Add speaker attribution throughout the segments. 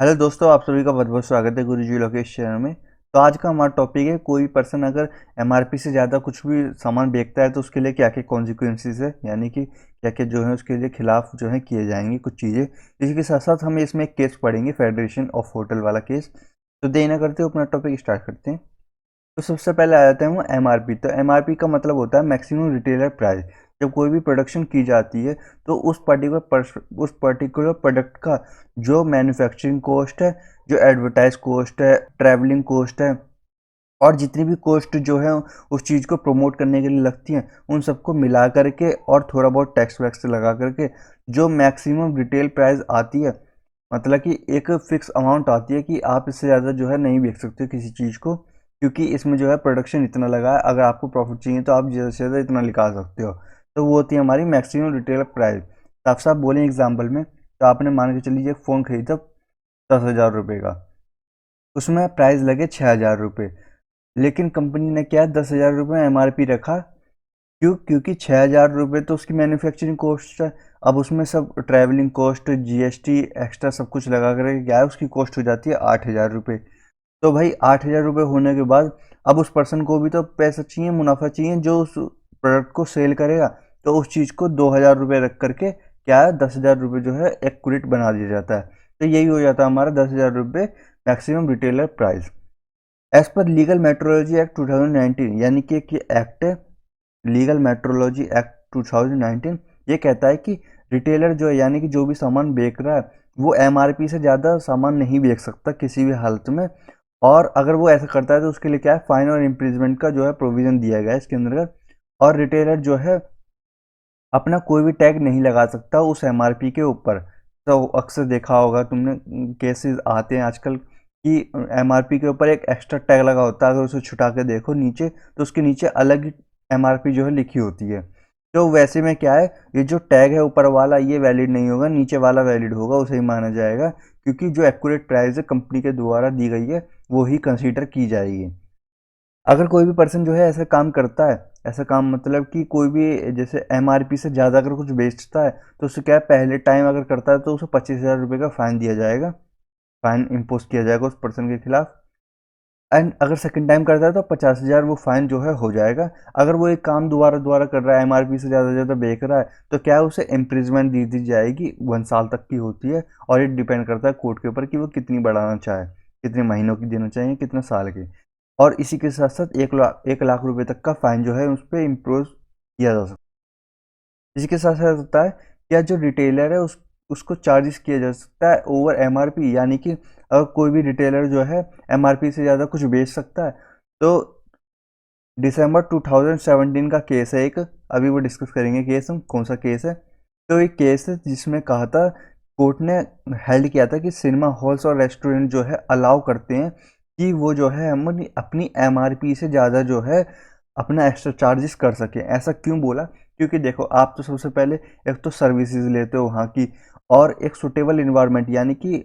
Speaker 1: Hello दोस्तों, आप सभी का बहुत बहुत स्वागत है गुरुजी लोकेश चैनल में। तो आज का हमारा टॉपिक है, कोई पर्सन अगर एमआरपी से ज़्यादा कुछ भी सामान बेचता है तो उसके लिए क्या क्या कॉन्सिक्वेंसेस है, यानी कि क्या क्या जो है उसके लिए खिलाफ जो है किए जाएंगे कुछ चीज़ें। इसी के साथ साथ हम इसमें एक केस पढ़ेंगे, फेडरेशन ऑफ होटल वाला केस। तो देर ना करते हुए अपना टॉपिक स्टार्ट करते हैं। तो सबसे पहले आ जाते हैं वो एमआरपी। तो एमआरपी का मतलब होता है मैक्सिमम रिटेलर प्राइस। जब कोई भी प्रोडक्शन की जाती है तो उस पर्टिकुलर प्रोडक्ट का जो मैन्युफैक्चरिंग कॉस्ट है, जो एडवर्टाइज कॉस्ट है, ट्रैवलिंग कॉस्ट है, और जितनी भी कॉस्ट जो है उस चीज़ को प्रमोट करने के लिए लगती हैं, उन सबको मिला करके और थोड़ा बहुत टैक्स वैक्स लगा करके जो मैक्सिमम रिटेल प्राइस आती है, मतलब कि एक फिक्स अमाउंट आती है कि आप इससे ज़्यादा जो है नहीं बेच सकते किसी चीज़ को, क्योंकि इसमें जो है प्रोडक्शन इतना लगा है। अगर आपको प्रॉफिट चाहिए तो आप ज़्यादा से ज़्यादा इतना निकाल सकते हो। तो वो होती है हमारी मैक्सिमम रिटेल प्राइस। साफ साफ बोलें एग्जाम्पल में, तो आपने मान के चलिए एक फ़ोन खरीदा 10,000 रुपये का, उसमें प्राइस लगे 6,000 रुपये, लेकिन कंपनी ने क्या 10,000 रुपये एमआरपी रखा। क्यों? क्योंकि 6,000 रुपये तो उसकी मैन्युफैक्चरिंग कॉस्ट है। अब उसमें सब ट्रैवलिंग कॉस्ट, जीएसटी, एक्स्ट्रा सब कुछ लगा कर क्या है, उसकी कॉस्ट हो जाती है 8,000 रुपये। तो भाई 8,000 रुपये होने के बाद अब उस पर्सन को भी तो पैसा चाहिए, मुनाफा चाहिए, जो उस प्रोडक्ट को सेल करेगा। तो उस चीज़ को 2,000 रुपये रख करके क्या है, 10,000 रुपये जो है एक्यूरेट बना दिया जाता है। तो यही हो जाता है हमारा 10,000 रुपये maximum retailer price. As per legal metrology act 2019, यानी कि एक एक्ट है, लीगल मेट्रोलॉजी एक्ट 2019। ये कहता है कि रिटेलर जो है, यानी कि जो भी सामान बेच रहा है, वो एमआरपी से ज़्यादा सामान नहीं बेच सकता किसी भी हालत में। और अगर वो ऐसा करता है तो उसके लिए क्या है, फाइन और इम्प्रिजमेंट का जो है प्रोविज़न दिया गया है इसके अंतर्गत। और रिटेलर जो है अपना कोई भी टैग नहीं लगा सकता उस एमआरपी के ऊपर। तो अक्सर देखा होगा तुमने, केसेस आते हैं आजकल कि एमआरपी के ऊपर एक एक्स्ट्रा टैग लगा होता है। अगर उसे छुटा के देखो नीचे, तो उसके नीचे अलग एमआरपी जो है लिखी होती है। तो वैसे में क्या है, ये जो टैग है ऊपर वाला ये वैलिड नहीं होगा, नीचे वाला वैलिड होगा, उसे ही माना जाएगा। क्योंकि जो एक्यूरेट प्राइस है कंपनी के द्वारा दी गई है, वो ही कंसीडर की जाएगी। अगर कोई भी पर्सन जो है ऐसा काम करता है, ऐसा काम मतलब कि कोई भी जैसे एमआरपी से ज़्यादा अगर कुछ बेचता है, तो उससे क्या है, पहले टाइम अगर करता है तो उसे 25,000 रुपये का फाइन दिया जाएगा, फाइन इम्पोज किया जाएगा उस पर्सन के खिलाफ। एंड अगर सेकंड टाइम करता है तो 50,000 वो फाइन जो है हो जाएगा। अगर वो एक काम दोबारा दोबारा कर रहा है, एमआरपी से ज़्यादा ज़्यादा बेच रहा है, तो क्या है, उसे इम्प्रिजमेंट दी जाएगी, 1 साल तक की होती है। और ये डिपेंड करता है कोर्ट के ऊपर कि वो कितनी बढ़ाना चाहे, कितने महीनों की देना चाहिए, कितने साल की। और इसी के साथ साथ 1 लाख रुपए तक का फाइन जो है उस पर इम्पोज किया जा सकता है। इसी के साथ साथ होता है, क्या जो रिटेलर है उसको चार्जेस किया जा सकता है ओवर एमआरपी, यानी कि अगर कोई भी रिटेलर जो है एमआरपी से ज़्यादा कुछ बेच सकता है। तो दिसंबर 2017 का केस है एक, अभी वो डिस्कस करेंगे केस हम, कौन सा केस है। तो एक केस है जिसमें कहा था, कोर्ट ने हेल्ड किया था कि सिनेमा हॉल्स और रेस्टोरेंट जो है अलाउ करते हैं कि वो जो है हम अपनी एमआरपी से ज़्यादा जो है अपना एक्स्ट्रा चार्जेस कर सकें। ऐसा क्यों बोला? क्योंकि देखो, आप तो सबसे पहले एक तो सर्विसेज लेते हो वहाँ की, और एक सुटेबल इन्वायरमेंट, यानी कि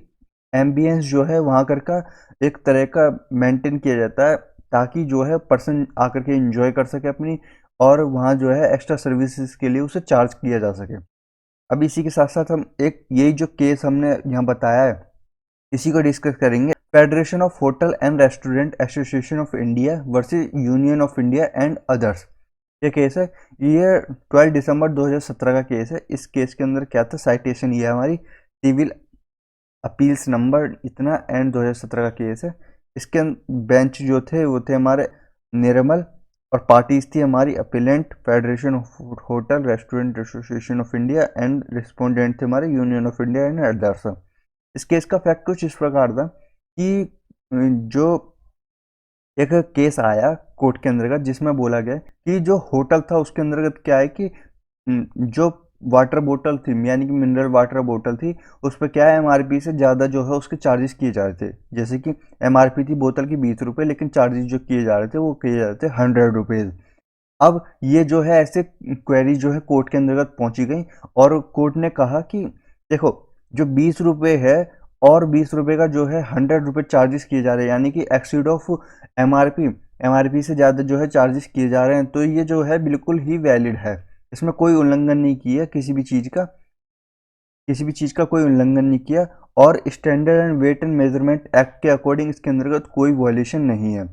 Speaker 1: एम्बियंस जो है वहाँ कर का एक तरह का मेंटेन किया जाता है, ताकि जो है पर्सन आकर के एंजॉय कर सके अपनी, और वहाँ जो है एक्स्ट्रा सर्विसेज के लिए उसे चार्ज किया जा सके। अब इसी के साथ साथ हम एक यही जो केस हमने यहाँ बताया है, इसी को डिस्कस करेंगे। Federation of hotel and restaurant association of India versus union of India and others. ये केस है, ये 12 दिसंबर 2017 का केस है। इस केस के अंदर क्या था, साइटेशन ये है हमारी, सिविल अपील्स नंबर इतना एंड 2017 का केस है। इसके बेंच जो थे वो थे हमारे निर्मल, और पार्टीज थी हमारी appellate, federation of hotel restaurant association of India, and respondent थे हमारे union of India and others. इस केस का फैक्ट कुछ इस प्रकार था कि जो एक केस आया कोर्ट के अंतर्गत जिसमें बोला गया कि जो होटल था उसके अंतर्गत क्या है कि जो वाटर बोतल थी, यानी कि मिनरल वाटर बोतल थी, उस पर क्या है, एमआरपी से ज़्यादा जो है उसके चार्जेस किए जा रहे थे। जैसे कि एमआरपी थी बोतल की 20 रुपये, लेकिन चार्जेस जो किए जा रहे थे वो किए जा रहे थे 100 रुपीज़। अब ये जो है ऐसे क्वेरी जो है कोर्ट के अंतर्गत पहुंची गई, और कोर्ट ने कहा कि देखो, जो 20 रुपये है और 20 रुपये का जो है 100 रुपये चार्जेस किए जा रहे हैं, यानी कि एक्सीड ऑफ एमआरपी, एमआरपी से ज़्यादा जो है चार्जेस किए जा रहे हैं, तो ये जो है बिल्कुल ही वैलिड है। इसमें कोई उल्लंघन नहीं किया किसी भी चीज़ का, किसी भी चीज़ का कोई उल्लंघन नहीं किया। और standard and weight and measurement act के अकॉर्डिंग इसके अंतर्गत कोई वॉल्यूशन नहीं है।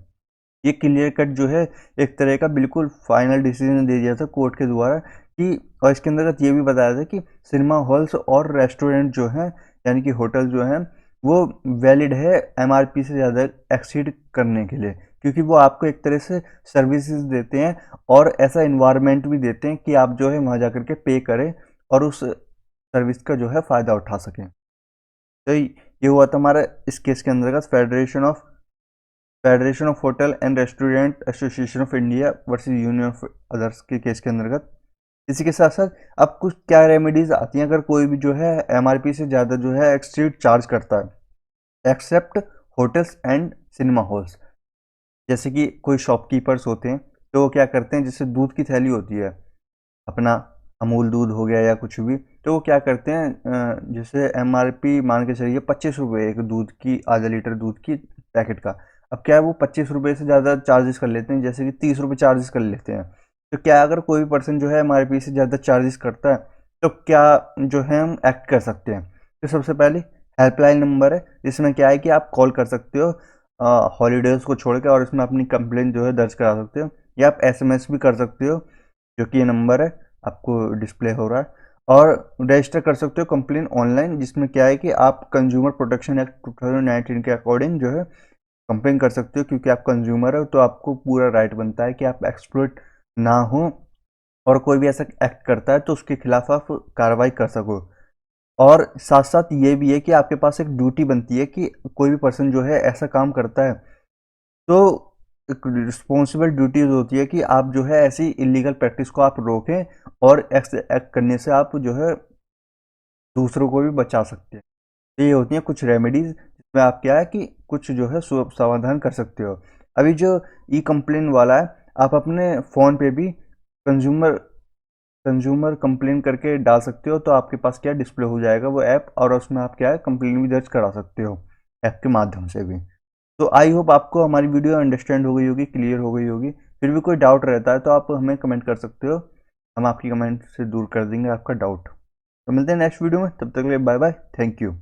Speaker 1: ये क्लियर कट जो है एक तरह का बिल्कुल फाइनल डिसीजन दे दिया था कोर्ट के द्वारा कि, और इसके अंतर्गत ये भी बताया था कि सिनेमा हॉल्स और रेस्टोरेंट जो हैं यानी कि होटल जो हैं वो वैलिड है एमआरपी से ज़्यादा एक्सीड करने के लिए, क्योंकि वो आपको एक तरह से सर्विसेज देते हैं और ऐसा इन्वायरमेंट भी देते हैं कि आप जो है वहाँ जा कर के पे करें और उस सर्विस का जो है फ़ायदा उठा सकें। तो ये हुआ था हमारा इस केस के अंतर्गत federation of hotel and restaurant association of India versus union of others के केस के अंतर्गत। इसी के साथ साथ अब कुछ क्या रेमेडीज आती हैं अगर कोई भी जो है एमआरपी से ज़्यादा जो है एक्स्ट्रीट चार्ज करता है, except hotels and cinema halls. जैसे कि कोई शॉपकीपर्स होते हैं तो वो क्या करते हैं, जैसे दूध की थैली होती है अपना, अमूल दूध हो गया या कुछ भी, तो वो क्या करते हैं जैसे एमआरपी मान के चलिए 25 रुपये एक दूध की, आधा लीटर दूध की पैकेट का। अब क्या है वो 25 रुपये से ज़्यादा चार्जेस कर लेते हैं, जैसे कि 30 रुपये चार्जेस कर लेते हैं। तो क्या अगर कोई भी पर्सन जो है एमआरपी से ज़्यादा चार्जेस करता है तो क्या जो है हम एक्ट कर सकते हैं। तो सबसे पहले हेल्पलाइन नंबर है जिसमें क्या है कि आप कॉल कर सकते हो हॉलीडेज़ को छोड़ के, और इसमें अपनी कंप्लेन जो है दर्ज करा सकते हो, या आप एसएमएस भी कर सकते हो, जो कि ये नंबर है आपको डिस्प्ले हो रहा है। और रजिस्टर कर सकते हो कंप्लेन ऑनलाइन, जिसमें क्या है कि आप कंज्यूमर प्रोटेक्शन एक्ट 2019 के अकॉर्डिंग जो है कंप्लेन कर सकते हो, क्योंकि आप कंज्यूमर हो तो आपको पूरा राइट बनता है कि आप एक्सप्लॉइट ना हो, और कोई भी ऐसा एक्ट करता है तो उसके खिलाफ आप कार्रवाई कर सको। और साथ साथ ये भी है कि आपके पास एक ड्यूटी बनती है कि कोई भी पर्सन जो है ऐसा काम करता है तो एक रिस्पॉन्सिबल ड्यूटीज होती है कि आप जो है ऐसी इलीगल प्रैक्टिस को आप रोकें, और एक्ट करने से आप जो है दूसरों को भी बचा सकते हैं। तो ये होती हैं कुछ रेमेडीज जिसमें आप क्या है कि कुछ जो है समाधान कर सकते हो। अभी जो ई कंप्लेन वाला है, आप अपने फ़ोन पे भी कंज्यूमर कंज्यूमर कंप्लेन करके डाल सकते हो, तो आपके पास क्या डिस्प्ले हो जाएगा वो ऐप, और उसमें आप क्या है कंप्लेन भी दर्ज करा सकते हो ऐप के माध्यम से भी। तो आई होप आपको हमारी वीडियो अंडरस्टैंड हो गई होगी, क्लियर हो गई होगी। फिर भी कोई डाउट रहता है तो आप हमें कमेंट कर सकते हो, हम आपकी कमेंट से दूर कर देंगे आपका डाउट। तो मिलते हैं नेक्स्ट वीडियो में, तब तक के लिए बाय बाय, थैंक यू।